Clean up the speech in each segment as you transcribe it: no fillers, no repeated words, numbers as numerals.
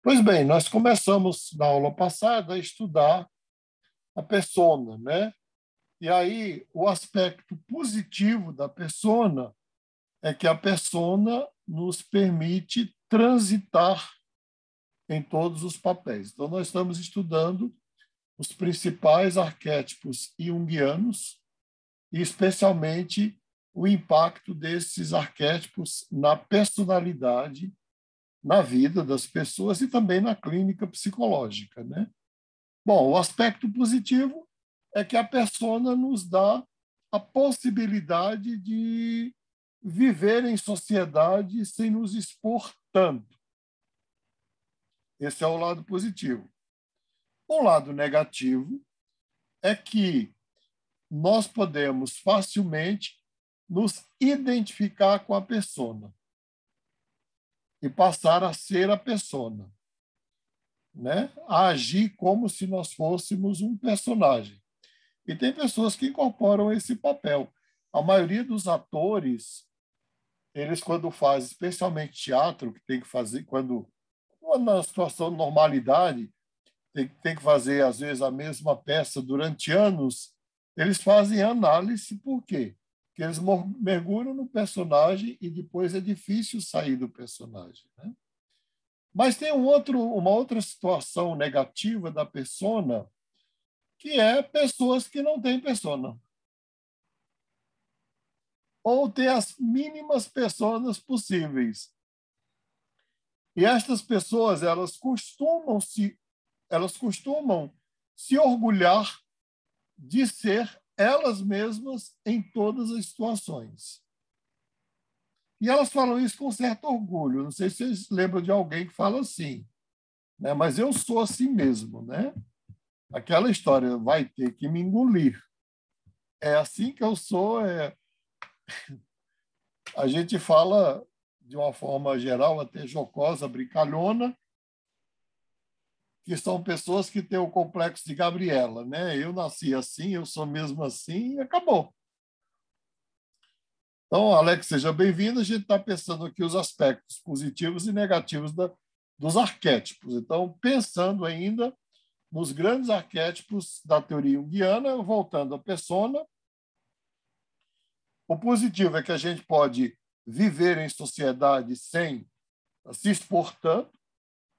Pois bem, nós começamos na aula passada a estudar a persona, né? E aí o aspecto positivo da persona é que a persona nos permite transitar em todos os papéis. Então nós estamos estudando os principais arquétipos junguianos e especialmente o impacto desses arquétipos na personalidade, na vida das pessoas e também na clínica psicológica, né? Bom, o aspecto positivo é que a persona nos dá a possibilidade de viver em sociedade sem nos expor tanto. Esse é o lado positivo. O lado negativo é que nós podemos facilmente nos identificar com a persona e passar a ser a persona, né? A agir como se nós fôssemos um personagem. E tem pessoas que incorporam esse papel. A maioria dos atores, eles quando fazem, especialmente teatro, que tem que fazer quando na situação de normalidade, tem que fazer às vezes a mesma peça durante anos, eles fazem análise por quê? Porque eles mergulham no personagem e depois é difícil sair do personagem, né? Mas tem uma outra situação negativa da persona, que é pessoas que não têm persona. Ou ter as mínimas personas possíveis. E estas pessoas, elas costumam se orgulhar de ser elas mesmas em todas as situações. E elas falam isso com certo orgulho. Não sei se vocês lembram de alguém que fala assim, né? Mas eu sou assim mesmo, né? Aquela história vai ter que me engolir. É assim que eu sou. A gente fala de uma forma geral, até jocosa, brincalhona, que são pessoas que têm o complexo de Gabriela, né? Eu nasci assim, eu sou mesmo assim, e acabou. Então, Alex, seja bem-vindo. A gente está pensando aqui os aspectos positivos e negativos dos arquétipos. Então, pensando ainda nos grandes arquétipos da teoria junguiana, voltando à persona, o positivo é que a gente pode viver em sociedade sem se expor tanto.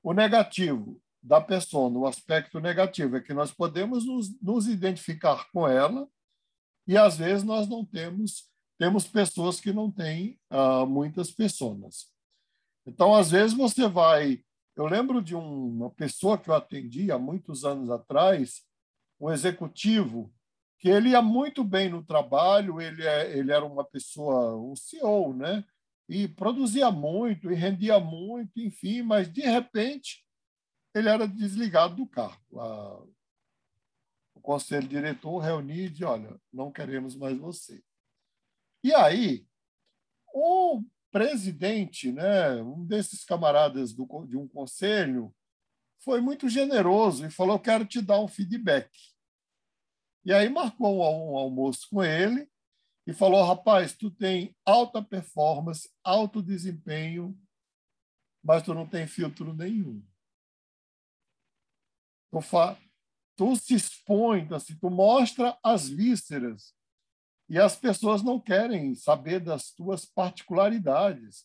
O negativo da persona, o aspecto negativo, é que nós podemos nos identificar com ela e, às vezes, nós não temos pessoas que não têm muitas personas. Então, às vezes, você vai... Eu lembro de uma pessoa que eu atendi há muitos anos atrás, um executivo, que ele ia muito bem no trabalho, ele era uma pessoa, um CEO, né? E produzia muito, e rendia muito, enfim, mas, de repente, ele era desligado do cargo. O conselho diretor reuniu e disse, olha, não queremos mais você. E aí, o presidente, né, um desses camaradas de um conselho, foi muito generoso e falou, quero te dar um feedback. E aí marcou um almoço com ele e falou, rapaz, tu tem alta performance, alto desempenho, mas tu não tem filtro nenhum. Tu se expõe, assim, tu mostra as vísceras e as pessoas não querem saber das tuas particularidades,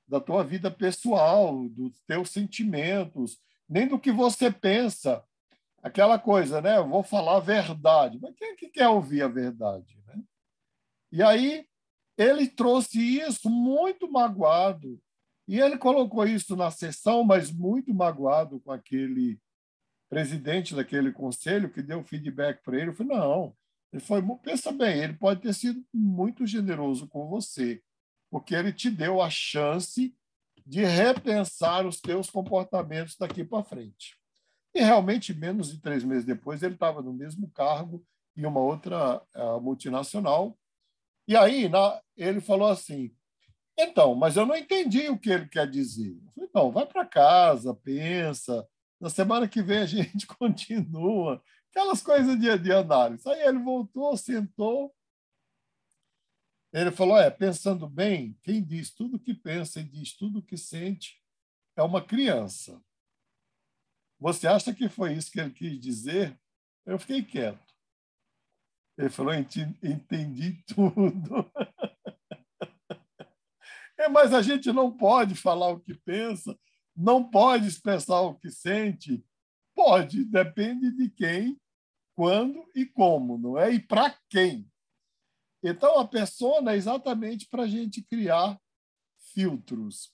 da tua vida pessoal, dos teus sentimentos, nem do que você pensa. Aquela coisa, né? Eu vou falar a verdade. Mas quem é que quer ouvir a verdade, né? E aí ele trouxe isso muito magoado. E ele colocou isso na sessão, mas muito magoado com aquele presidente daquele conselho que deu feedback para ele. Eu falei, não, ele foi, pensa bem, ele pode ter sido muito generoso com você, porque ele te deu a chance de repensar os teus comportamentos daqui para frente. E realmente, menos de 3 meses depois, ele estava no mesmo cargo em uma outra multinacional. E aí ele falou assim, então, mas eu não entendi o que ele quer dizer. Eu falei, então, vai para casa, pensa. Na semana que vem a gente continua. Aquelas coisas de análise. Aí ele voltou, sentou. Ele falou, pensando bem, quem diz tudo que pensa e diz tudo que sente é uma criança. Você acha que foi isso que ele quis dizer? Eu fiquei quieto. Ele falou: entendi tudo. Mas a gente não pode falar o que pensa, não pode expressar o que sente. Pode, depende de quem, quando e como, não é? E para quem. Então, a persona é exatamente para a gente criar filtros.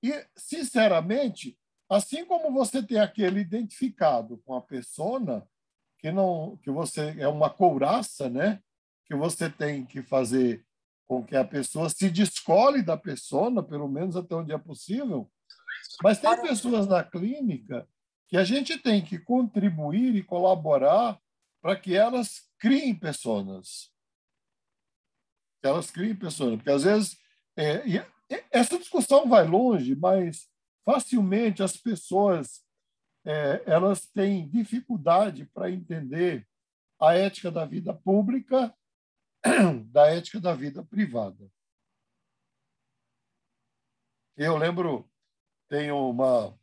E, sinceramente, assim como você tem aquele identificado com a persona, que você é uma couraça, né? Que você tem que fazer com que a pessoa se descole da persona, pelo menos até onde é possível. Mas tem pessoas na clínica que a gente tem que contribuir e colaborar para que elas criem personas. Que elas criem personas. Porque, às vezes, essa discussão vai longe, mas facilmente as pessoas elas têm dificuldade para entender a ética da vida pública da ética da vida privada. Eu lembro, tenho uma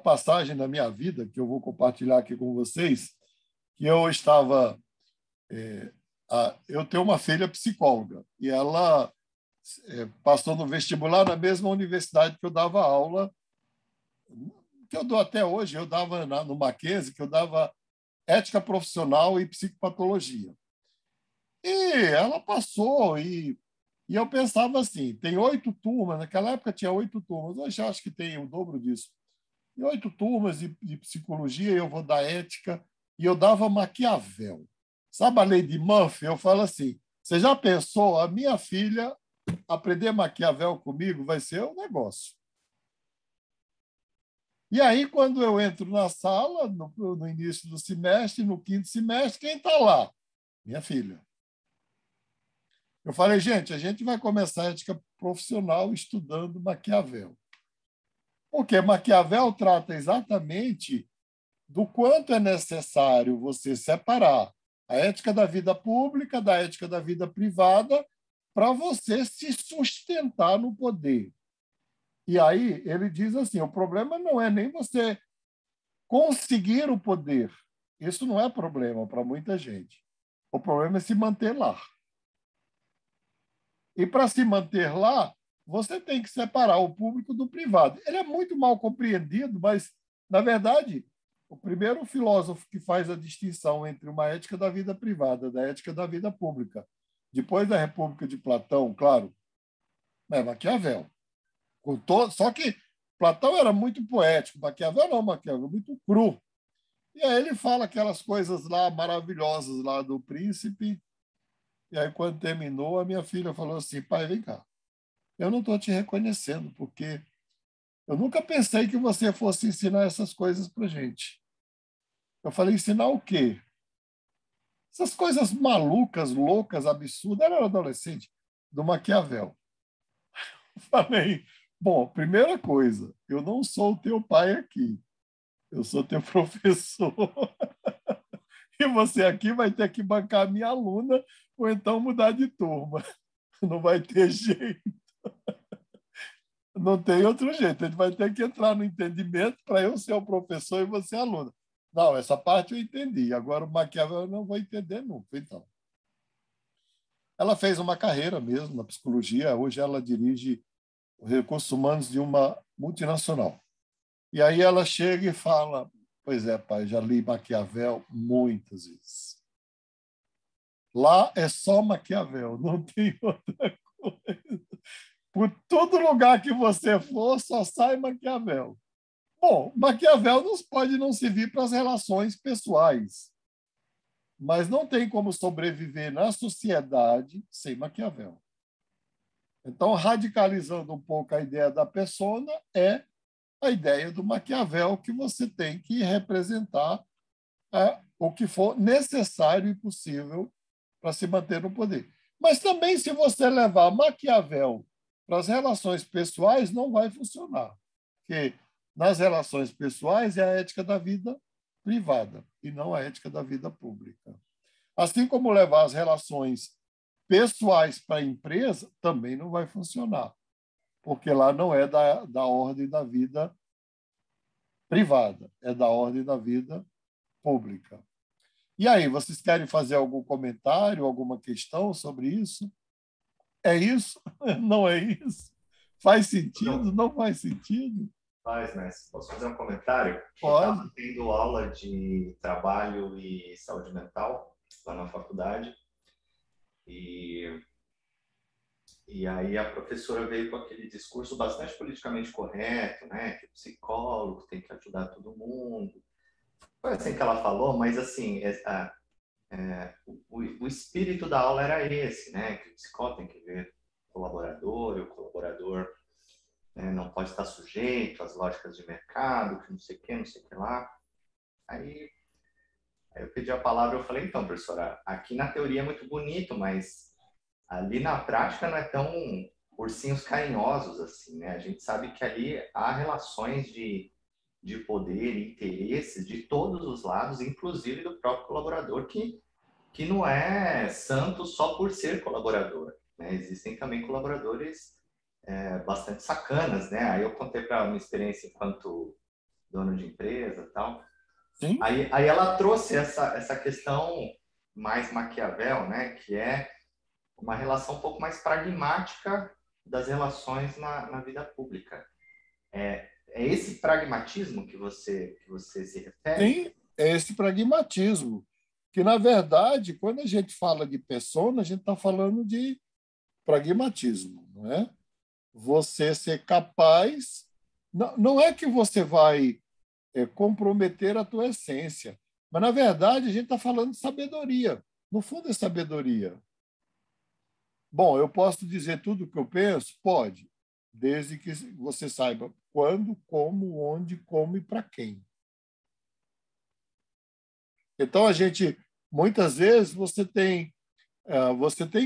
passagem na minha vida que eu vou compartilhar aqui com vocês, que eu estava... eu tenho uma filha psicóloga e ela passou no vestibular na mesma universidade que eu dava aula, que eu dou até hoje. Eu dava no Mackenzie, que eu dava ética profissional e psicopatologia. E ela passou, e eu pensava assim, tem 8 turmas, naquela época tinha 8 turmas, hoje acho que tem o dobro disso. Tem 8 turmas de psicologia, eu vou dar ética, e eu dava Maquiavel. Sabe a lei de Murphy? Eu falo assim, você já pensou, a minha filha aprender Maquiavel comigo vai ser um negócio. E aí, quando eu entro na sala, no início do semestre, no 5º semestre, quem está lá? Minha filha. Eu falei, gente, a gente vai começar a ética profissional estudando Maquiavel. Porque Maquiavel trata exatamente do quanto é necessário você separar a ética da vida pública da ética da vida privada para você se sustentar no poder. E aí ele diz assim, o problema não é nem você conseguir o poder. Isso não é problema para muita gente. O problema é se manter lá. E para se manter lá, você tem que separar o público do privado. Ele é muito mal compreendido, mas, na verdade, o primeiro filósofo que faz a distinção entre uma ética da vida privada da ética da vida pública, depois da República de Platão, claro, é Maquiavel. Só que Platão era muito poético, Maquiavel não, Maquiavel muito cru. E aí ele fala aquelas coisas lá maravilhosas lá do príncipe. E aí, quando terminou, a minha filha falou assim, pai, vem cá. Eu não estou te reconhecendo, porque eu nunca pensei que você fosse ensinar essas coisas para gente. Eu falei, ensinar o quê? Essas coisas malucas, loucas, absurdas. Ela era adolescente, do Maquiavel. Eu falei, bom, primeira coisa, eu não sou o teu pai aqui. Eu sou teu professor. E você aqui vai ter que bancar a minha aluna ou então mudar de turma. Não vai ter jeito. Não tem outro jeito. A gente vai ter que entrar no entendimento para eu ser o professor e você aluno. Não, essa parte eu entendi. Agora o Maquiavel eu não vou entender nunca. Então, ela fez uma carreira mesmo na psicologia. Hoje ela dirige os recursos humanos de uma multinacional. E aí ela chega e fala: pois é, pai, já li Maquiavel muitas vezes. Lá é só Maquiavel, não tem outra coisa. Por todo lugar que você for, só sai Maquiavel. Bom, Maquiavel pode não servir para as relações pessoais, mas não tem como sobreviver na sociedade sem Maquiavel. Então, radicalizando um pouco a ideia da persona, é a ideia do Maquiavel que você tem que representar o que for necessário e possível para se manter no poder. Mas também, se você levar Maquiavel para as relações pessoais, não vai funcionar. Porque nas relações pessoais é a ética da vida privada e não a ética da vida pública. Assim como levar as relações pessoais para a empresa, também não vai funcionar, porque lá não é da ordem da vida privada, é da ordem da vida pública. E aí, vocês querem fazer algum comentário, alguma questão sobre isso? É isso? Não é isso? Faz sentido? Não faz sentido? Faz, mas posso fazer um comentário? Eu Pode. estava tendo aula de trabalho e saúde mental lá na faculdade e, e aí a professora veio com aquele discurso bastante politicamente correto, né? Que o psicólogo tem que ajudar todo mundo. Foi assim que ela falou, mas assim, o espírito da aula era esse, né? Que o psicólogo tem que ver o colaborador, e o colaborador, né, não pode estar sujeito às lógicas de mercado, que não sei o que lá. Aí, aí eu pedi a palavra, eu falei, então, professora, aqui na teoria é muito bonito, mas ali na prática não é tão ursinhos carinhosos assim, né? A gente sabe que ali há relações de poder e interesses de todos os lados, inclusive do próprio colaborador, que não é santo só por ser colaborador, né? Existem também colaboradores bastante sacanas, né? Aí eu contei para uma experiência enquanto dono de empresa e tal. Sim? Aí ela trouxe essa questão mais Maquiavel, né? Que é uma relação um pouco mais pragmática das relações na vida pública. É esse pragmatismo que você se refere? Sim, é esse pragmatismo. Que, na verdade, quando a gente fala de persona, a gente está falando de pragmatismo, não é? Você ser capaz. Não, não é que você vai comprometer a tua essência, mas, na verdade, a gente está falando de sabedoria. No fundo, é sabedoria. Bom, eu posso dizer tudo o que eu penso? Pode, desde que você saiba quando, como, onde, como e para quem. Então, a gente, muitas vezes, você tem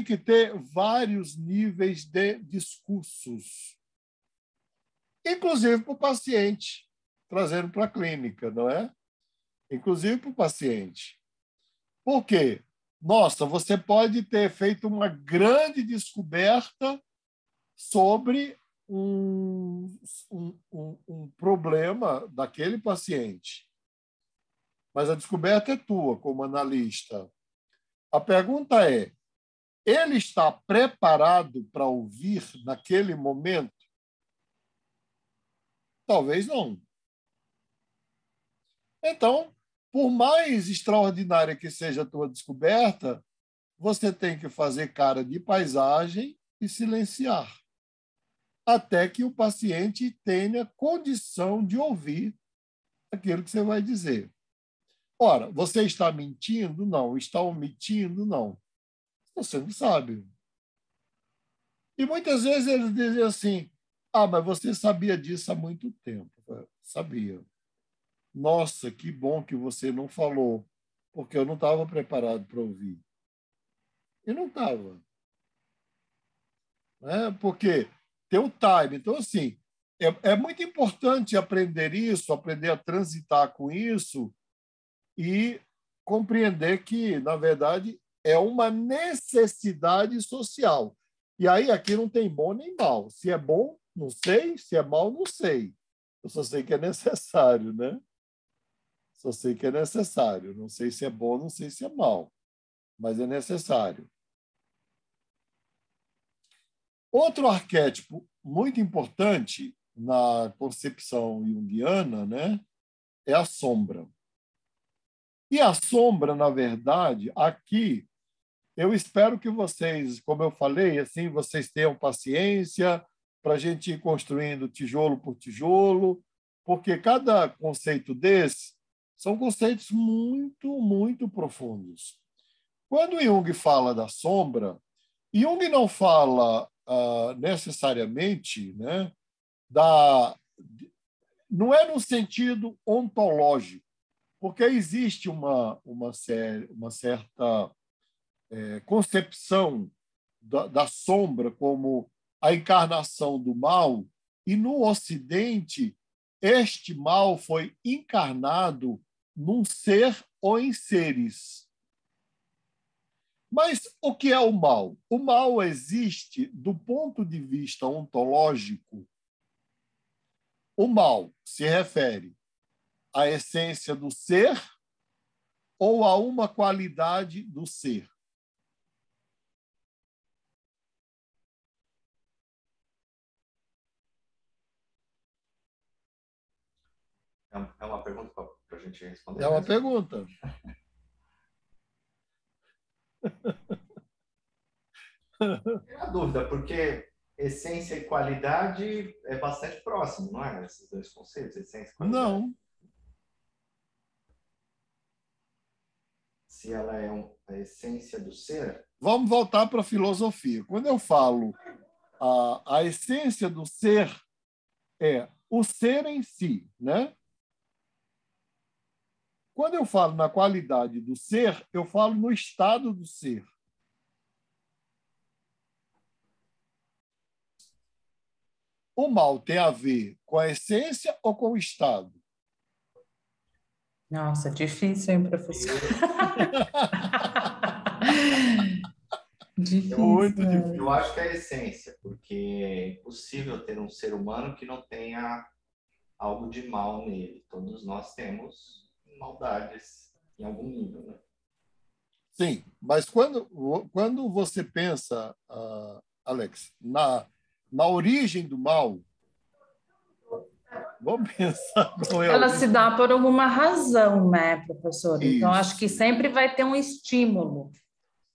que ter vários níveis de discursos, inclusive para o paciente, trazendo para a clínica, não é? Inclusive para o paciente. Por quê? Nossa, você pode ter feito uma grande descoberta sobre um problema daquele paciente, mas a descoberta é tua, como analista. A pergunta é: ele está preparado para ouvir naquele momento? Talvez não. Então, por mais extraordinária que seja a tua descoberta, você tem que fazer cara de paisagem e silenciar, até que o paciente tenha condição de ouvir aquilo que você vai dizer. Ora, você está mentindo? Não. Está omitindo? Não. Você não sabe. E muitas vezes eles dizem assim: ah, mas você sabia disso há muito tempo. Sabia. Nossa, que bom que você não falou, porque eu não estava preparado para ouvir. E não estava. Né? Porque tem o time. Então, assim, é muito importante aprender isso, aprender a transitar com isso e compreender que, na verdade, é uma necessidade social. E aí aqui não tem bom nem mal. Se é bom, não sei. Se é mal, não sei. Eu só sei que é necessário, né? Só sei que é necessário. Não sei se é bom, não sei se é mal, mas é necessário. Outro arquétipo muito importante na concepção junguiana, né, é a sombra. E a sombra, na verdade, aqui, eu espero que vocês, como eu falei, assim, vocês tenham paciência para a gente ir construindo tijolo por tijolo, porque cada conceito desse são conceitos muito, muito profundos. Quando Jung fala da sombra, Jung não fala necessariamente, né, da, não é no sentido ontológico, porque existe uma certa concepção da sombra como a encarnação do mal, e no Ocidente, este mal foi encarnado num ser ou em seres. Mas o que é o mal? O mal existe do ponto de vista ontológico. O mal se refere a essência do ser ou a uma qualidade do ser? É uma pergunta para a gente responder É uma mesmo? pergunta. É uma dúvida, porque essência e qualidade é bastante próximo, não é? Esses dois conceitos, essência e qualidade. Não. Se ela é a essência do ser, Vamos voltar para a filosofia. Quando eu falo a essência do ser é o ser em si, né? Quando eu falo na qualidade do ser, eu falo no estado do ser. O mal tem a ver com a essência ou com o estado? Nossa, difícil, hein, professor? Muito Difícil, né? eu difícil. acho que é a essência, porque é impossível ter um ser humano que não tenha algo de mal nele. Todos nós temos maldades em algum nível, né? Sim, mas quando você pensa, Alex, na origem do mal, vamos pensar qual é a Ela se origem. dá por alguma razão, né, professor? Então, acho que Isso, sempre vai ter um estímulo.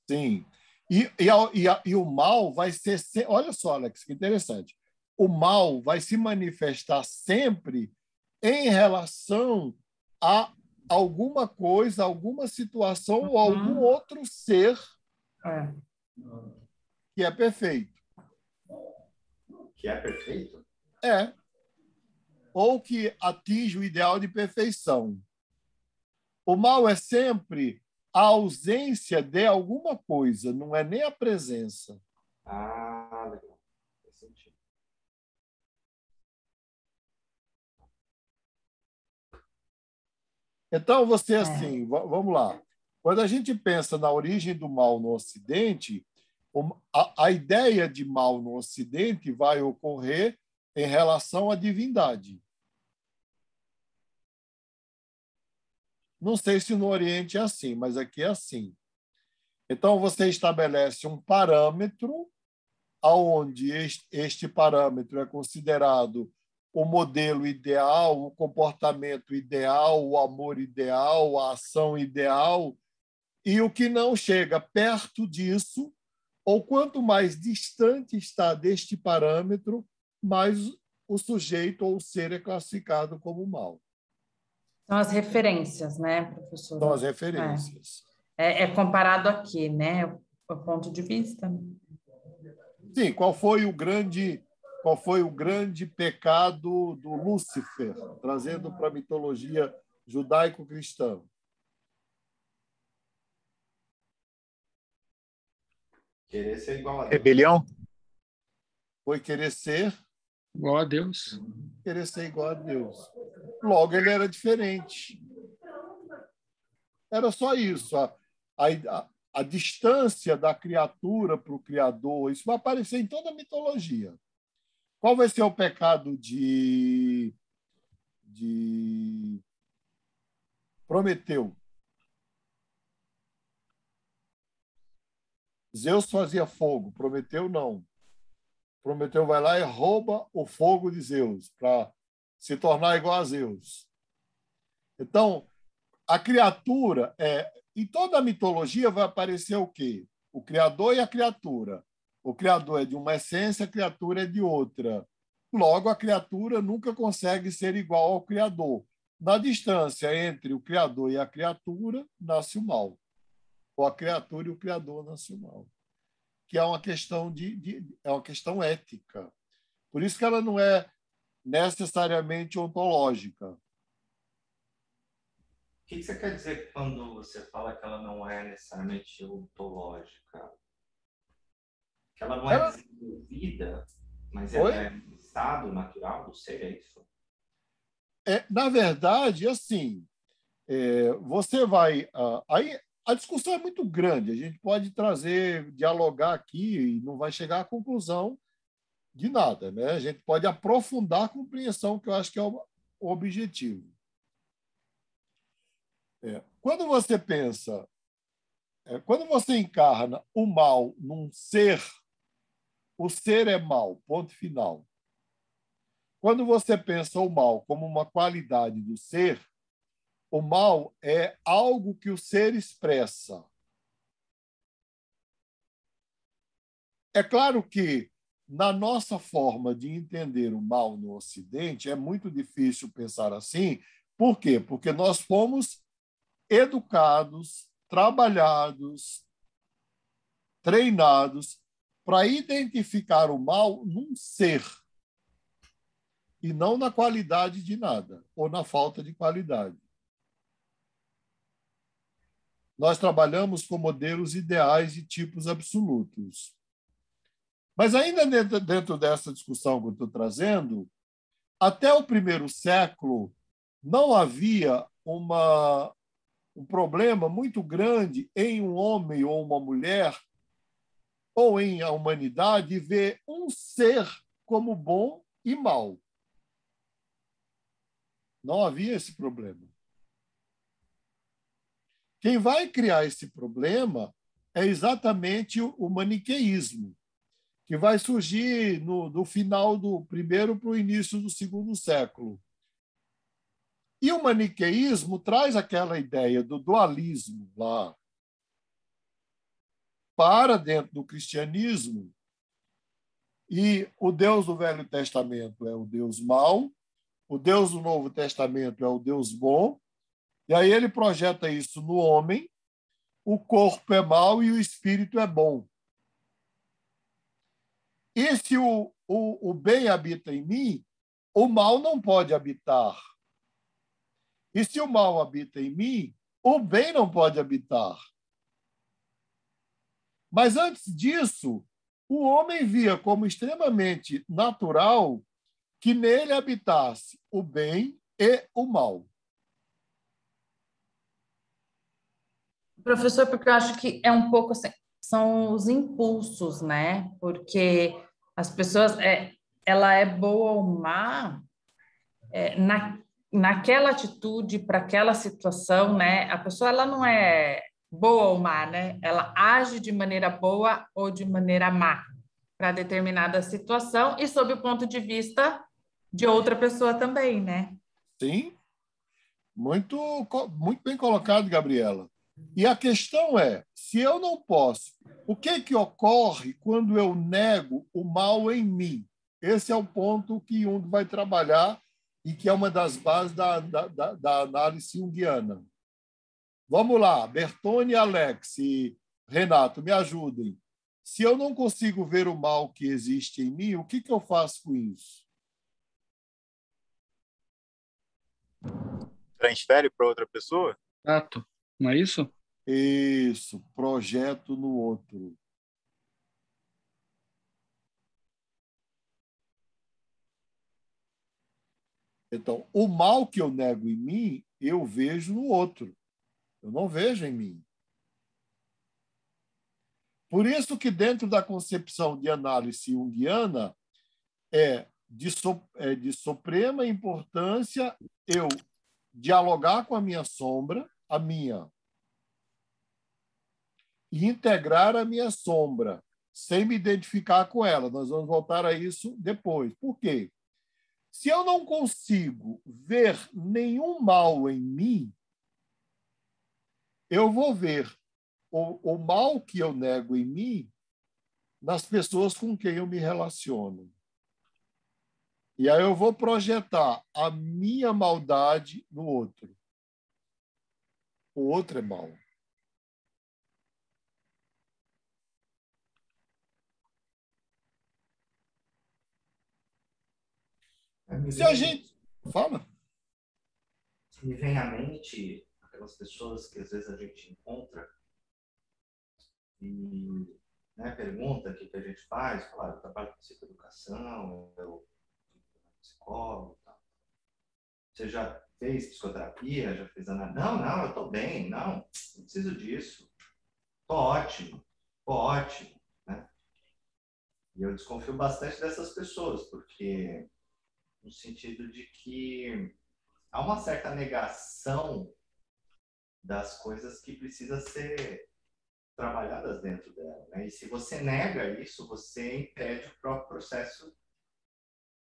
sim. E o mal vai ser. Olha só, Alex, que interessante. O mal vai se manifestar sempre em relação a alguma coisa, alguma situação ou algum Uhum. outro ser É. que é perfeito. Que é perfeito. É. Ou que atinge o ideal de perfeição. O mal é sempre a ausência de alguma coisa, não é nem a presença. Ah, legal. Faz sentido. Então, você, É. assim, vamos lá. Quando a gente pensa na origem do mal no Ocidente, a ideia de mal no Ocidente vai ocorrer em relação à divindade. Não sei se no Oriente é assim, mas aqui é assim. Então, você estabelece um parâmetro aonde este parâmetro é considerado o modelo ideal, o comportamento ideal, o amor ideal, a ação ideal, e o que não chega perto disso, ou quanto mais distante está deste parâmetro, mais o sujeito ou o ser é classificado como mal. São as referências, né, São professora? as referências. É comparado aqui, né? O ponto de vista. Sim, qual foi o grande pecado do Lúcifer, trazendo para a mitologia judaico-cristã? Querer ser igual a Deus. Rebelião? Foi Igual a Deus. querer ser igual a Deus. Logo, ele era diferente. Era só isso. A distância da criatura para o Criador, isso vai aparecer em toda a mitologia. Qual vai ser o pecado de Prometeu? Zeus fazia fogo, Prometeu não. Prometeu vai lá e rouba o fogo de Zeus para se tornar igual a Zeus. Então, a criatura em toda a mitologia vai aparecer o quê? O criador e a criatura. O criador é de uma essência, a criatura é de outra. Logo, a criatura nunca consegue ser igual ao criador. Na distância entre o criador e a criatura, nasce o mal. Ou a criatura e o criador nasce o mal. Que é uma questão é uma questão ética. Por isso que ela não é necessariamente ontológica. O que você quer dizer quando você fala que ela não é necessariamente ontológica? Que ela não é Ela desenvolvida, mas ela foi, é um estado natural do ser, é isso? na verdade, assim, você vai aí a discussão é muito grande. A gente pode trazer, dialogar aqui e não vai chegar à conclusão de nada, né? A gente pode aprofundar a compreensão, que eu acho que é o objetivo. Quando você pensa, quando você encarna o mal num ser, o ser é mal, ponto final. Quando você pensa o mal como uma qualidade do ser, o mal é algo que o ser expressa. É claro que, na nossa forma de entender o mal no Ocidente, é muito difícil pensar assim. Por quê? Porque nós fomos educados, trabalhados, treinados para identificar o mal num ser e não na qualidade de nada ou na falta de qualidade. Nós trabalhamos com modelos ideais e tipos absolutos. Mas ainda dentro dessa discussão que eu estou trazendo, até o primeiro século não havia um problema muito grande em um homem ou uma mulher ou em a humanidade ver um ser como bom e mal. Não havia esse problema. Quem vai criar esse problema é exatamente o maniqueísmo, que vai surgir do final do primeiro para o início do segundo século. E o maniqueísmo traz aquela ideia do dualismo lá para dentro do cristianismo, e o Deus do Velho Testamento é o Deus mau, o Deus do Novo Testamento é o Deus bom, e aí ele projeta isso no homem, o corpo é mau e o espírito é bom. E se o bem habita em mim, o mal não pode habitar. E se o mal habita em mim, o bem não pode habitar. Mas antes disso, o homem via como extremamente natural que nele habitasse o bem e o mal. Professor, porque eu acho que é um pouco assim, são os impulsos, né? Porque as pessoas, ela é boa ou má naquela atitude, para aquela situação, né? A pessoa, ela não é boa ou má, né? Ela age de maneira boa ou de maneira má para determinada situação e sob o ponto de vista de outra pessoa também, né? Sim, muito, muito bem colocado, Gabriela. E a questão é, se eu não posso, o que ocorre quando eu nego o mal em mim? Esse é o ponto que Jung vai trabalhar e que é uma das bases da análise junguiana. Vamos lá, Bertone, Alex e Renato, me ajudem. Se eu não consigo ver o mal que existe em mim, o que eu faço com isso? Transfere para outra pessoa? Exato. Não é isso? Isso, projeto no outro. Então, o mal que eu nego em mim, eu vejo no outro. Eu não vejo em mim. Por isso que dentro da concepção de análise junguiana é de suprema importância eu dialogar com a minha sombra, e integrar a minha sombra, sem me identificar com ela. Nós vamos voltar a isso depois. Por quê? Se eu não consigo ver nenhum mal em mim, eu vou ver o mal que eu nego em mim nas pessoas com quem eu me relaciono. E aí eu vou projetar a minha maldade no outro. O outro é mau. Se a gente... Fala. Me vem à mente aquelas pessoas que às vezes a gente encontra e, né, pergunta o que a gente faz, fala, eu trabalho com psicoeducação, eu sou psicólogo, tal. Você já fez psicoterapia? Já fez análise? Não, eu estou bem, não preciso disso. Estou ótimo, né? E eu desconfio bastante dessas pessoas, porque no sentido de que há uma certa negação das coisas que precisam ser trabalhadas dentro dela, né? E se você nega isso, você impede o próprio processo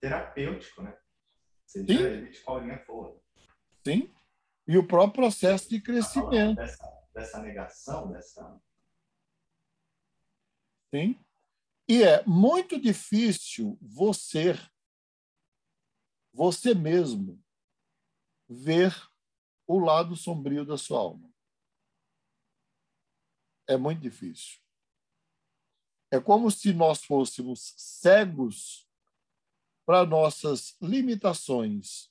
terapêutico, né? Seja Sim, ele de qual linha for. sim. E o próprio processo de Está falando crescimento. dessa negação, dessa... Sim. E é muito difícil você mesmo, ver o lado sombrio da sua alma. É muito difícil. É como se nós fôssemos cegos para nossas limitações.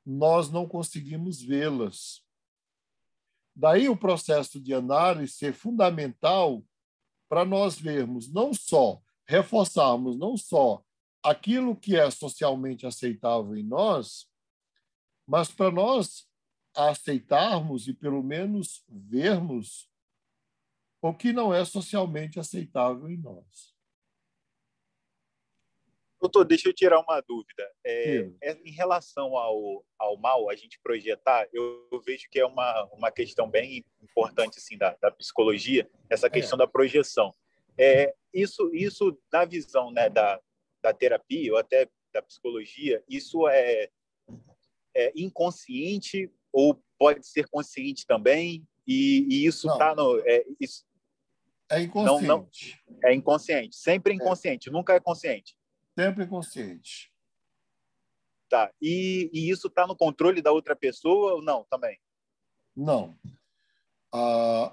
Nós não conseguimos vê-las. Daí o processo de análise ser fundamental para nós vermos não só, reforçarmos não só aquilo que é socialmente aceitável em nós, mas para nós aceitarmos e pelo menos vermos o que não é socialmente aceitável em nós. Doutor, deixa eu tirar uma dúvida. Tira. Em relação ao mal, a gente projetar, eu vejo que é uma questão bem importante assim, da psicologia, essa questão da projeção. Isso da visão, né, da terapia ou até da psicologia, isso é inconsciente ou pode ser consciente também? E isso está no... isso, é inconsciente. Não, é inconsciente. Sempre inconsciente, nunca é consciente. Sempre inconsciente. Tá. E isso está no controle da outra pessoa ou não também? Não.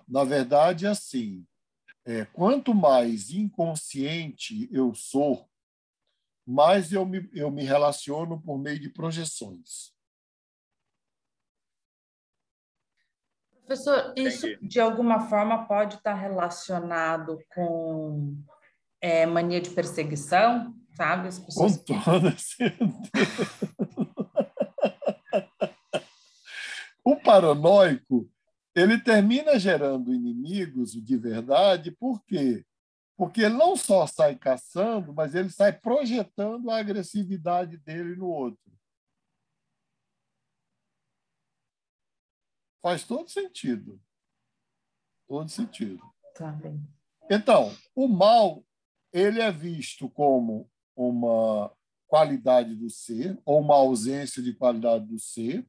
Na verdade, assim, quanto mais inconsciente eu sou, mais eu me relaciono por meio de projeções. Professor, isso Entendi. de alguma forma pode estar relacionado com mania de perseguição, sabe? As pessoas... Com toda certeza. O paranoico, ele termina gerando inimigos de verdade, por quê? Porque ele não só sai caçando, mas ele sai projetando a agressividade dele no outro. Faz todo sentido. Todo sentido. Tá bem. Então, o mal, ele é visto como uma qualidade do ser, ou uma ausência de qualidade do ser.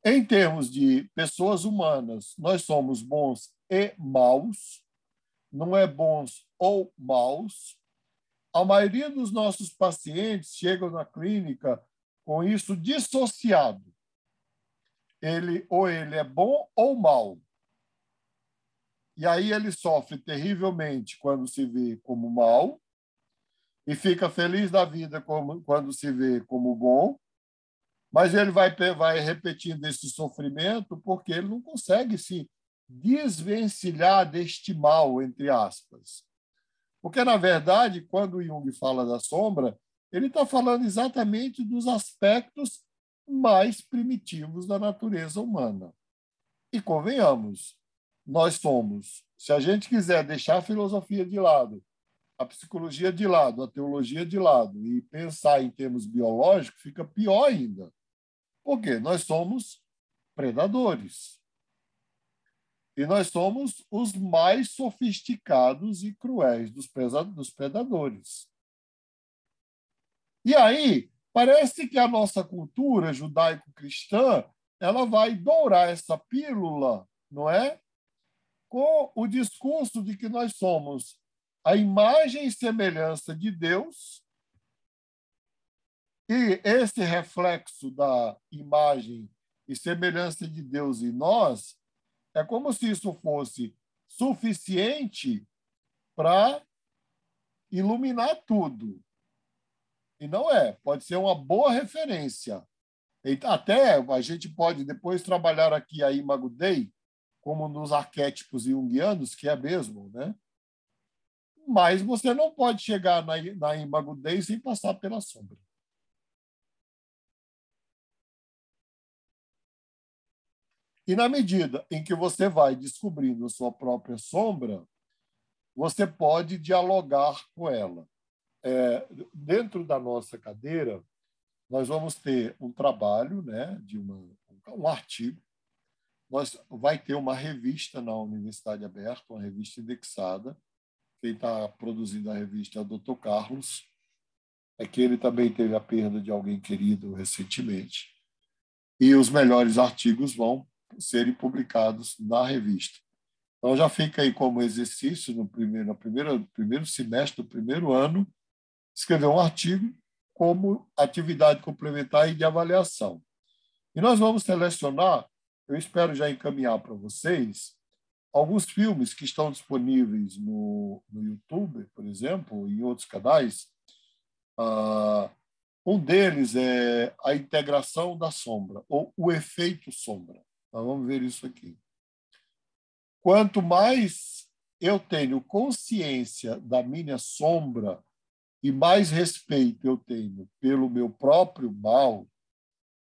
Em termos de pessoas humanas, nós somos bons e maus, não é bons ou maus. A maioria dos nossos pacientes chegam na clínica com isso dissociado. Ou ele é bom ou mau. E aí ele sofre terrivelmente quando se vê como mau e fica feliz da vida quando se vê como bom, mas ele vai repetindo esse sofrimento porque ele não consegue se desvencilhar deste mal, entre aspas. Porque, na verdade, quando o Jung fala da sombra, ele está falando exatamente dos aspectos mais primitivos da natureza humana. E convenhamos, nós somos, se a gente quiser deixar a filosofia de lado, a psicologia de lado, a teologia de lado e pensar em termos biológicos, fica pior ainda. Por quê? Nós somos predadores. E nós somos os mais sofisticados e cruéis dos predadores. E aí, parece que a nossa cultura judaico-cristã ela vai dourar essa pílula, não é? Com o discurso de que nós somos a imagem e semelhança de Deus, e esse reflexo da imagem e semelhança de Deus em nós é como se isso fosse suficiente para iluminar tudo. E não é. Pode ser uma boa referência. Até a gente pode depois trabalhar aqui a Imago Dei, como nos arquétipos junguianos, que é mesmo, né? Mas você não pode chegar na Imago Dei sem passar pela sombra. E na medida em que você vai descobrindo a sua própria sombra, você pode dialogar com ela. Dentro da nossa cadeira, nós vamos ter um trabalho, né, de um um artigo. Vai ter uma revista na Universidade Aberta, uma revista indexada. Quem está produzindo a revista é o Dr. Carlos. É que ele também teve a perda de alguém querido recentemente. E os melhores artigos vão serem publicados na revista. Então, já fica aí como exercício, no primeiro semestre do primeiro ano, escrever um artigo como atividade complementar e de avaliação. E nós vamos selecionar, eu espero já encaminhar para vocês, alguns filmes que estão disponíveis no YouTube, por exemplo, e em outros canais. Um deles é A Integração da Sombra, ou O Efeito Sombra. Nós vamos ver isso aqui. Quanto mais eu tenho consciência da minha sombra e mais respeito eu tenho pelo meu próprio mal,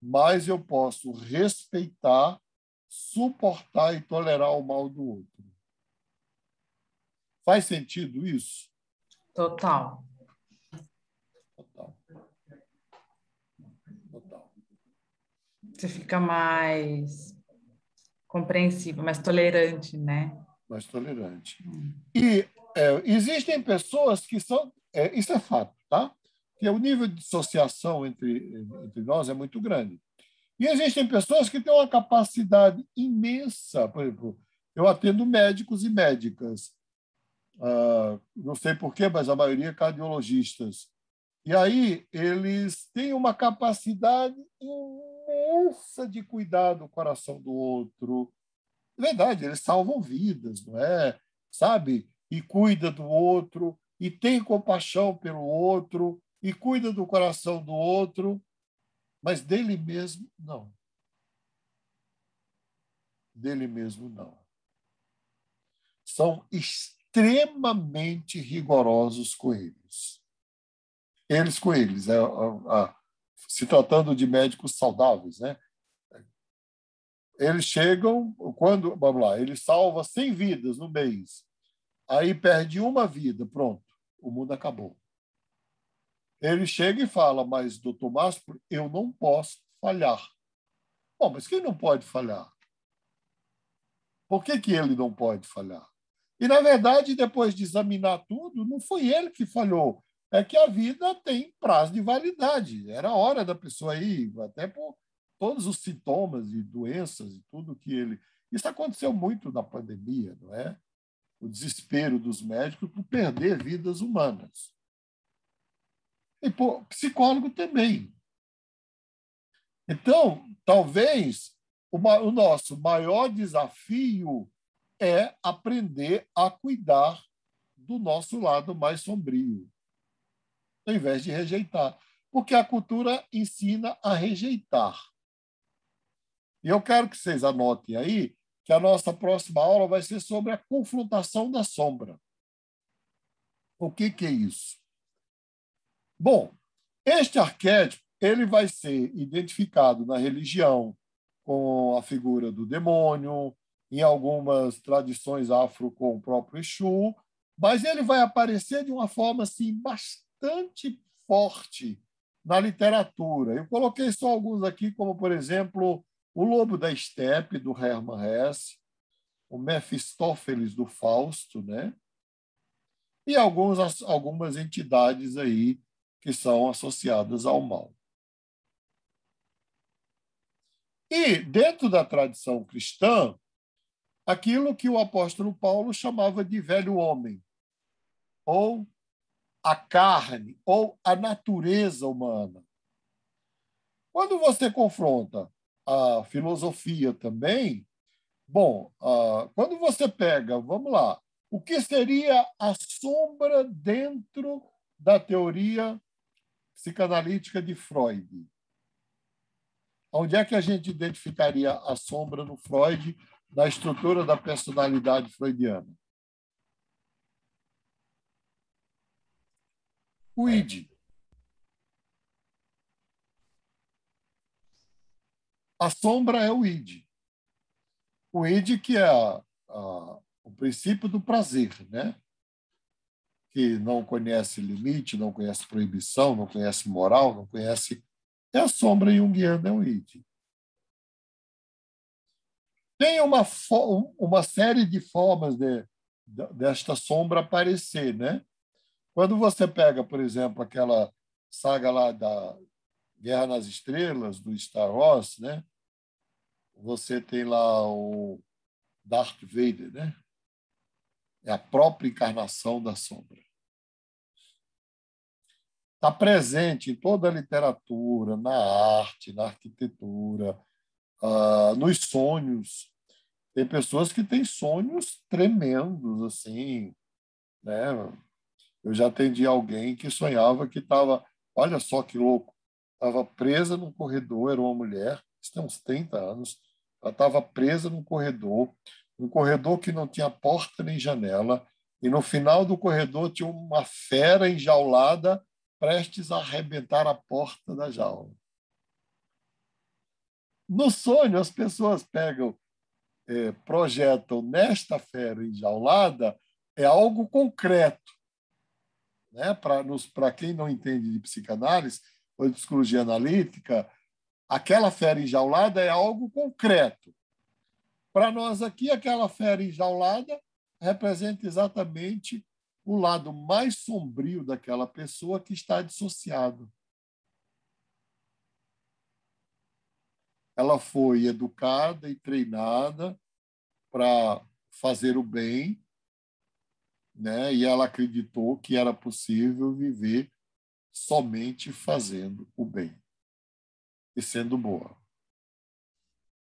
mais eu posso respeitar, suportar e tolerar o mal do outro. Faz sentido isso? Total. Total. Total. Você fica mais compreensível, mais tolerante, né? Mais tolerante. E existem pessoas que são... isso é fato, tá? Que o nível de dissociação entre nós é muito grande. E existem pessoas que têm uma capacidade imensa. Por exemplo, eu atendo médicos e médicas. Não sei porquê, mas a maioria cardiologistas. E aí eles têm uma capacidade imensa de cuidar do coração do outro. É verdade, eles salvam vidas, não é? Sabe? E cuida do outro, e tem compaixão pelo outro, e cuida do coração do outro, mas dele mesmo, não. Dele mesmo, não. São extremamente rigorosos com eles. Eles com eles, se tratando de médicos saudáveis, né? Eles chegam, vamos lá, ele salva 100 vidas no mês, aí perde uma vida, pronto, o mundo acabou. Ele chega e fala, mas, doutor Márcio, eu não posso falhar. Bom, mas quem não pode falhar? Por que ele não pode falhar? E, na verdade, depois de examinar tudo, não foi ele que falhou, é que a vida tem prazo de validade. Era a hora da pessoa ir, até por todos os sintomas e doenças e tudo que ele... Isso aconteceu muito na pandemia, não é? O desespero dos médicos por perder vidas humanas. E por psicólogo também. Então, talvez o nosso maior desafio é aprender a cuidar do nosso lado mais sombrio, ao invés de rejeitar. Porque a cultura ensina a rejeitar. E eu quero que vocês anotem aí que a nossa próxima aula vai ser sobre a confrontação da sombra. O que é isso? Bom, este arquétipo ele vai ser identificado na religião com a figura do demônio, em algumas tradições afro com o próprio Exu, mas ele vai aparecer de uma forma assim, bastante forte na literatura. Eu coloquei só alguns aqui, como, por exemplo, O Lobo da Estepe, do Hermann Hesse, o Mefistófeles, do Fausto, né? E algumas entidades aí que são associadas ao mal. E, dentro da tradição cristã, aquilo que o apóstolo Paulo chamava de velho homem, ou a carne, ou a natureza humana. Quando você confronta a filosofia também, bom, quando você pega, vamos lá, o que seria a sombra dentro da teoria psicanalítica de Freud? Onde é que a gente identificaria a sombra no Freud, na estrutura da personalidade freudiana? O id. A sombra é o id. O id que é o princípio do prazer, né? Que não conhece limite, não conhece proibição, não conhece moral, não conhece... É a sombra junguiana, é o id. Tem uma série de formas desta sombra aparecer, né? Quando você pega, por exemplo, aquela saga lá da Guerra nas Estrelas, do Star Wars, né? Você tem lá o Darth Vader, né? É a própria encarnação da sombra. Está presente em toda a literatura, na arte, na arquitetura, nos sonhos. Tem pessoas que têm sonhos tremendos, assim, né? Eu já atendi alguém que sonhava que estava, olha só que louco, estava presa num corredor, era uma mulher, isso tem uns 30 anos, ela estava presa num corredor que não tinha porta nem janela, e no final do corredor tinha uma fera enjaulada prestes a arrebentar a porta da jaula. No sonho, as pessoas projetam nesta fera enjaulada é algo concreto, né? Para quem não entende de psicanálise ou de psicologia analítica, aquela fera enjaulada é algo concreto. Para nós aqui, aquela fera enjaulada representa exatamente o lado mais sombrio daquela pessoa que está dissociado. Ela foi educada e treinada para fazer o bem, né? E ela acreditou que era possível viver somente fazendo o bem e sendo boa.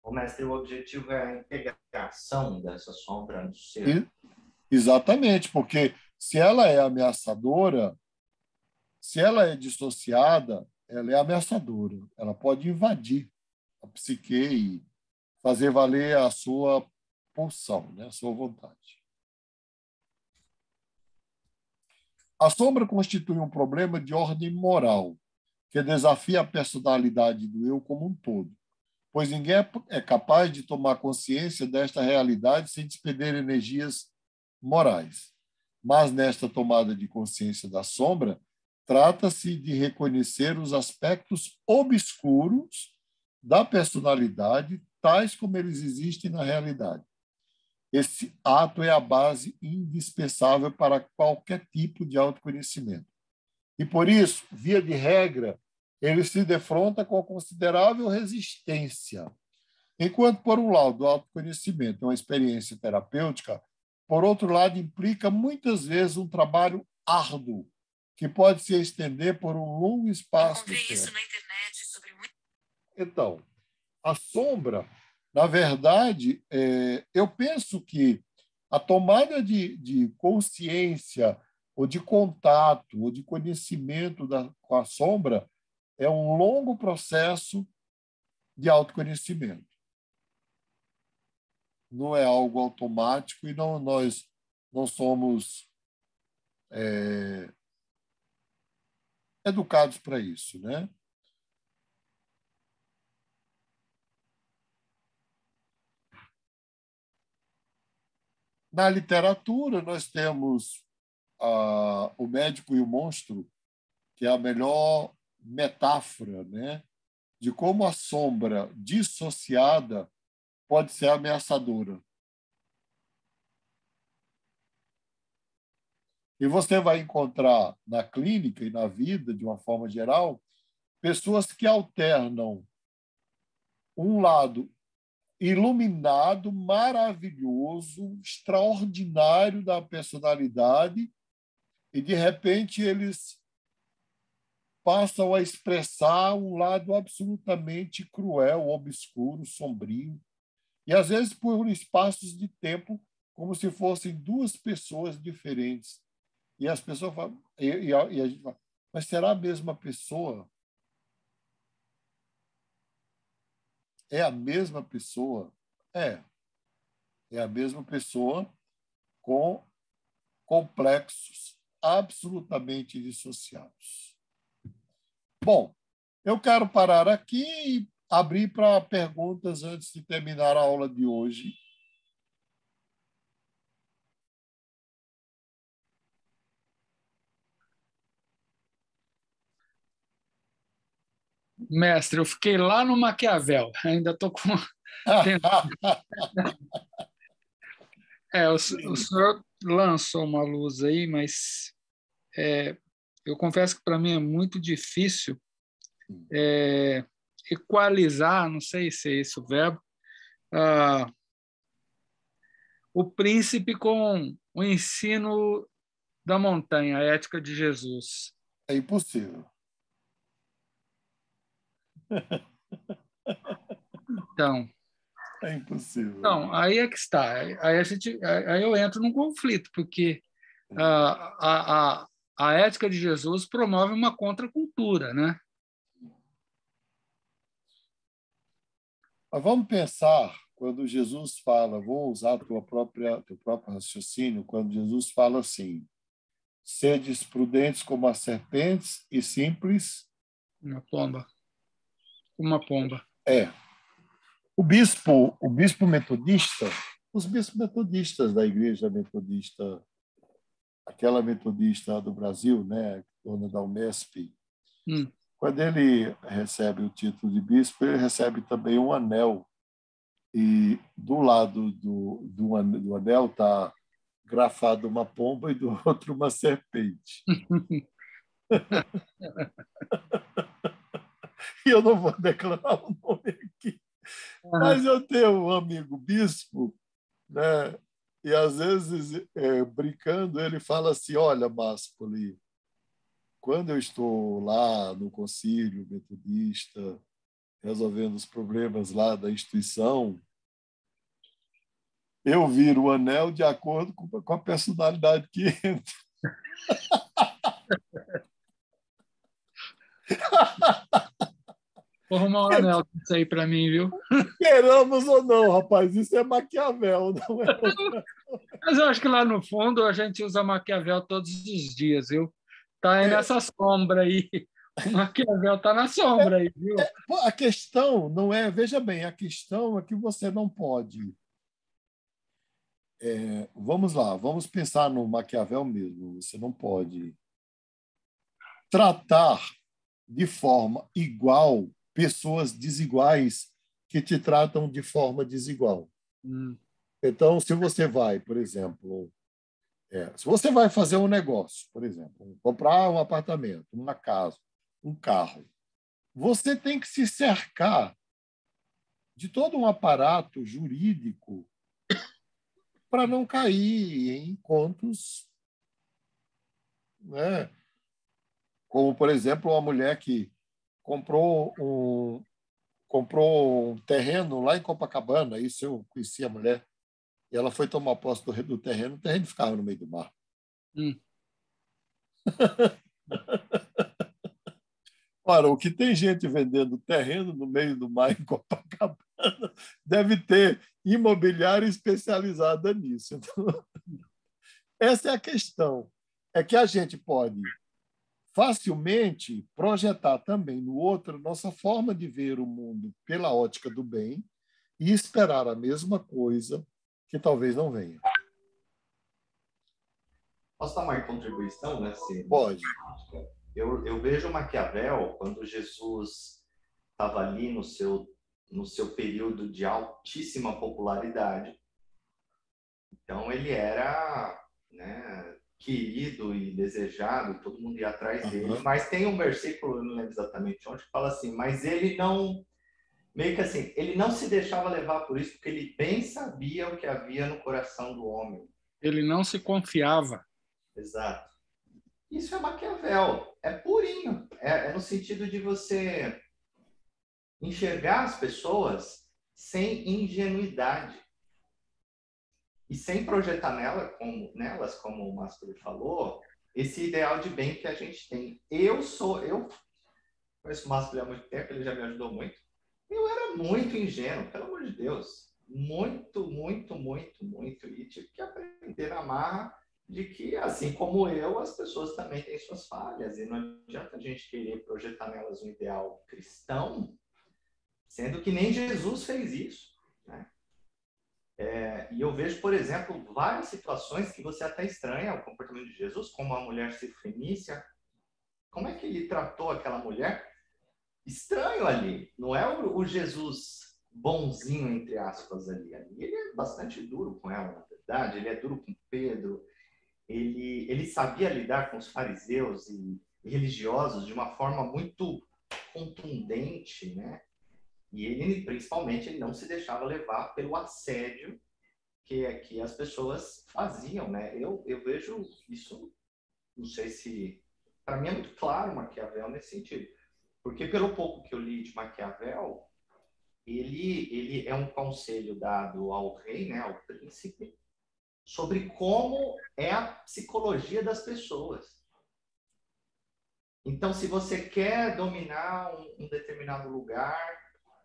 O mestre, o objetivo é a integração dessa sombra no ser. Exatamente, porque se ela é ameaçadora, se ela é dissociada, ela é ameaçadora. Ela pode invadir a psique e fazer valer a sua pulsão, né? A sua vontade. A sombra constitui um problema de ordem moral, que desafia a personalidade do eu como um todo, pois ninguém é capaz de tomar consciência desta realidade sem despender energias morais. Mas nesta tomada de consciência da sombra, trata-se de reconhecer os aspectos obscuros da personalidade, tais como eles existem na realidade. Esse ato é a base indispensável para qualquer tipo de autoconhecimento. E por isso, via de regra, ele se defronta com considerável resistência. Enquanto, por um lado, o autoconhecimento é uma experiência terapêutica, por outro lado, implica muitas vezes um trabalho árduo, que pode se estender por um longo espaço de tempo. Isso na internet sobre... Então, a sombra, na verdade, eu penso que a tomada de consciência ou de contato ou de conhecimento com a sombra é um longo processo de autoconhecimento. Não é algo automático e nós não somos educados para isso, né? Na literatura, nós temos O Médico e o Monstro, que é a melhor metáfora, né, de como a sombra dissociada pode ser ameaçadora. E você vai encontrar na clínica e na vida, de uma forma geral, pessoas que alternam um lado iluminado, maravilhoso, extraordinário da personalidade, e, de repente, eles passam a expressar um lado absolutamente cruel, obscuro, sombrio, e, às vezes, por espaços de tempo, como se fossem duas pessoas diferentes. E as pessoas falam, e a gente fala, mas será a mesma pessoa? É a mesma pessoa? É a mesma pessoa com complexos absolutamente dissociados. Bom, eu quero parar aqui e abrir para perguntas antes de terminar a aula de hoje. Mestre, eu fiquei lá no Maquiavel, ainda estou com O senhor lançou uma luz aí, mas eu confesso que para mim é muito difícil equalizar, não sei se é esse o verbo, o príncipe com o ensino da montanha, a ética de Jesus. É impossível. Então, É impossível. Não, aí é que está. Aí eu entro num conflito, porque a ética de Jesus promove uma contracultura, né? Mas vamos pensar quando Jesus fala, vou usar teu próprio raciocínio, quando Jesus fala assim: sedes prudentes como as serpentes e simples. Uma pomba. Uma pomba. O bispo metodista, os bispos metodistas da Igreja Metodista, aquela metodista do Brasil, né, dona da Unesp, quando ele recebe o título de bispo, ele recebe também um anel. E do lado do anel está grafado uma pomba e do outro uma serpente. E eu não vou declarar o nome aqui. Mas eu tenho um amigo bispo, né? E às vezes, brincando, ele fala assim: olha, Máspoli, quando eu estou lá no concílio metodista, resolvendo os problemas lá da instituição, eu viro o anel de acordo com a personalidade que entra. Vou arrumar um anel disso aí para mim, viu? Queramos ou não, rapaz, isso é Maquiavel, não é? Mas eu acho que lá no fundo a gente usa Maquiavel todos os dias, viu? Tá aí nessa sombra aí. O Maquiavel está na sombra aí, viu? A questão não é, veja bem, a questão é que você não pode. Vamos lá, vamos pensar no Maquiavel mesmo. Você não pode tratar de forma igual pessoas desiguais que te tratam de forma desigual. Então, se você vai, por exemplo, se você vai fazer um negócio, por exemplo, comprar um apartamento, uma casa, um carro, você tem que se cercar de todo um aparato jurídico para não cair em contos, né? Como, por exemplo, uma mulher que comprou um terreno lá em Copacabana, isso eu conheci a mulher, e ela foi tomar posse do terreno, o terreno ficava no meio do mar. Ora, o que tem gente vendendo terreno no meio do mar em Copacabana deve ter imobiliária especializada nisso. Então, essa é a questão. É que a gente pode facilmente projetar também no outro nossa forma de ver o mundo pela ótica do bem e esperar a mesma coisa que talvez não venha. Posso dar uma contribuição nessa? Pode. Eu vejo Maquiavel quando Jesus estava ali no seu período de altíssima popularidade. Então ele era, né, querido e desejado, todo mundo ia atrás dele. Mas tem um versículo, eu não lembro exatamente onde, que fala assim: mas ele não, meio que assim, ele não se deixava levar por isso, porque ele bem sabia o que havia no coração do homem. Ele não se confiava. Exato. Isso é Maquiavel, é purinho. É no sentido de você enxergar as pessoas sem ingenuidade e sem projetar nelas, como o Máspoli falou, esse ideal de bem que a gente tem. Eu conheço o Máspoli há muito tempo, ele já me ajudou muito. Eu era muito ingênuo, pelo amor de Deus. Muito, muito, muito, muito. E tive que aprender na marra de que, assim como eu, as pessoas também têm suas falhas. E não adianta a gente querer projetar nelas um ideal cristão, sendo que nem Jesus fez isso, né? E eu vejo, por exemplo, várias situações que você até estranha o comportamento de Jesus, como a mulher sirofenícia. Como é que ele tratou aquela mulher? Estranho ali. Não é o Jesus bonzinho, entre aspas, ali. Ele é bastante duro com ela, na verdade. Ele é duro com Pedro. Ele sabia lidar com os fariseus e religiosos de uma forma muito contundente, né? E ele, principalmente, ele não se deixava levar pelo assédio que as pessoas faziam, né? Eu vejo isso, não sei se... Para mim é muito claro Maquiavel nesse sentido. Porque pelo pouco que eu li de Maquiavel, ele é um conselho dado ao rei, né, ao príncipe, sobre como é a psicologia das pessoas. Então, se você quer dominar um determinado lugar,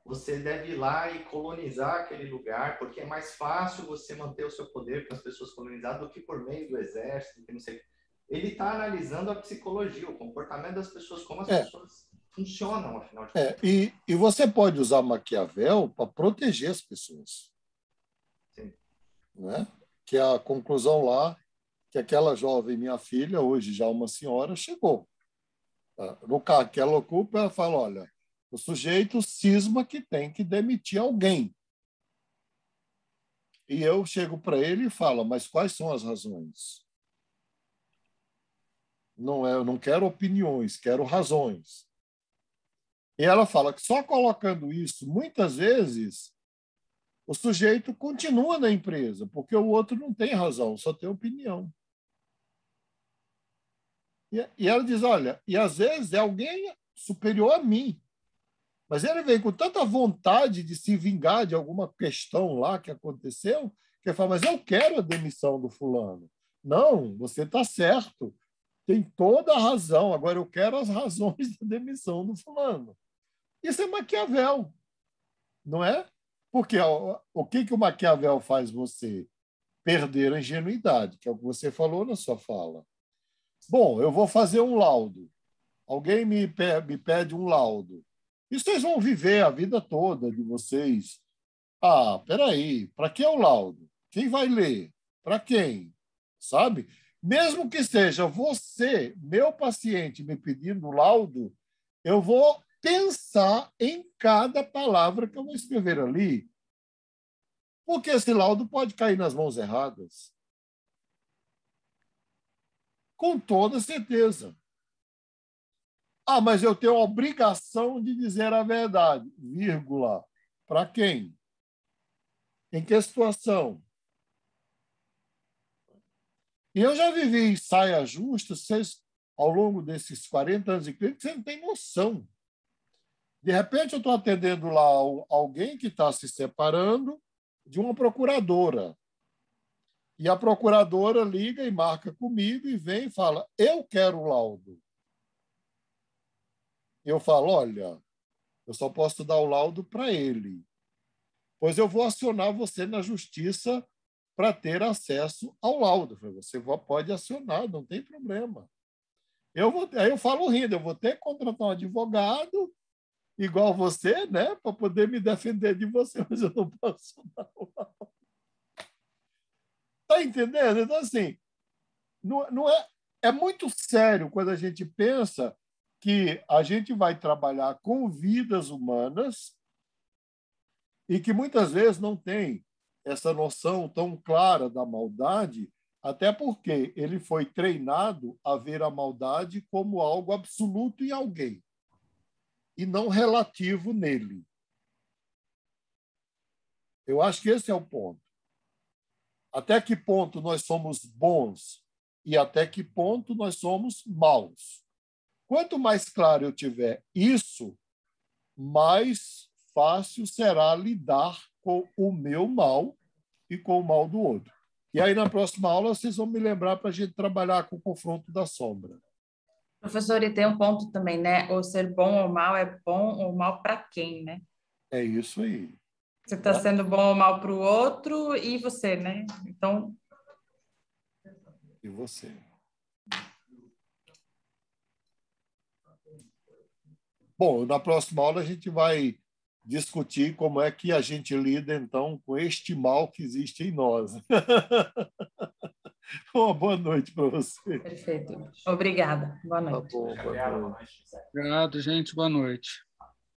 você deve ir lá e colonizar aquele lugar, porque é mais fácil você manter o seu poder com as pessoas colonizadas do que por meio do exército, que não sei. Ele está analisando a psicologia, o comportamento das pessoas, como as pessoas funcionam, afinal de contas. E você pode usar Maquiavel para proteger as pessoas. Sim. Né? Que é a conclusão lá, que aquela jovem, minha filha, hoje já uma senhora, chegou. No cargo que ela ocupa, ela fala, olha, o sujeito cisma que tem que demitir alguém. E eu chego para ele e falo, mas quais são as razões? Eu não quero opiniões, quero razões. E ela fala que só colocando isso, muitas vezes, o sujeito continua na empresa, porque o outro não tem razão, só tem opinião. E ela diz, olha, e às vezes é alguém superior a mim, mas ele veio com tanta vontade de se vingar de alguma questão lá que aconteceu, que ele fala, mas eu quero a demissão do fulano. Não, você está certo, tem toda a razão, agora eu quero as razões da demissão do fulano. Isso é Maquiavel, não é? Porque o que o Maquiavel faz você? Perder a ingenuidade, que é o que você falou na sua fala. Bom, eu vou fazer um laudo. Alguém me pede um laudo. E vocês vão viver a vida toda de vocês. Ah, peraí, para que o laudo? Quem vai ler? Para quem? Sabe? Mesmo que seja você, meu paciente, me pedindo laudo, eu vou pensar em cada palavra que eu vou escrever ali, porque esse laudo pode cair nas mãos erradas. Com toda certeza. Ah, mas eu tenho a obrigação de dizer a verdade, vírgula. Para quem? Em que situação? E eu já vivi em saia justa, ao longo desses 40 anos de clínica, você não tem noção. De repente, eu estou atendendo lá alguém que está se separando de uma procuradora. E a procuradora liga e marca comigo e vem e fala, eu quero o laudo. Eu falo, olha, eu só posso dar o laudo para ele, pois eu vou acionar você na justiça para ter acesso ao laudo. Você pode acionar, não tem problema. Aí eu falo rindo, eu vou ter que contratar um advogado igual você, né, para poder me defender de você, mas eu não posso dar o laudo. Está entendendo? Então, assim, não é muito sério quando a gente pensa que a gente vai trabalhar com vidas humanas e que muitas vezes não tem essa noção tão clara da maldade, até porque ele foi treinado a ver a maldade como algo absoluto em alguém e não relativo nele. Eu acho que esse é o ponto. Até que ponto nós somos bons e até que ponto nós somos maus. Quanto mais claro eu tiver isso, mais fácil será lidar com o meu mal e com o mal do outro. E aí, na próxima aula, vocês vão me lembrar para a gente trabalhar com o confronto da sombra. Professor, e tem um ponto também, né? O ser bom ou mal é bom ou mal para quem, né? É isso aí. Você está sendo bom ou mal para o outro e você, né? Então... E você? Bom, na próxima aula a gente vai discutir como é que a gente lida, então, com este mal que existe em nós. Uma boa noite para você. Perfeito. Obrigada. Boa noite. Tá bom, boa noite. Obrigado, gente. Boa noite.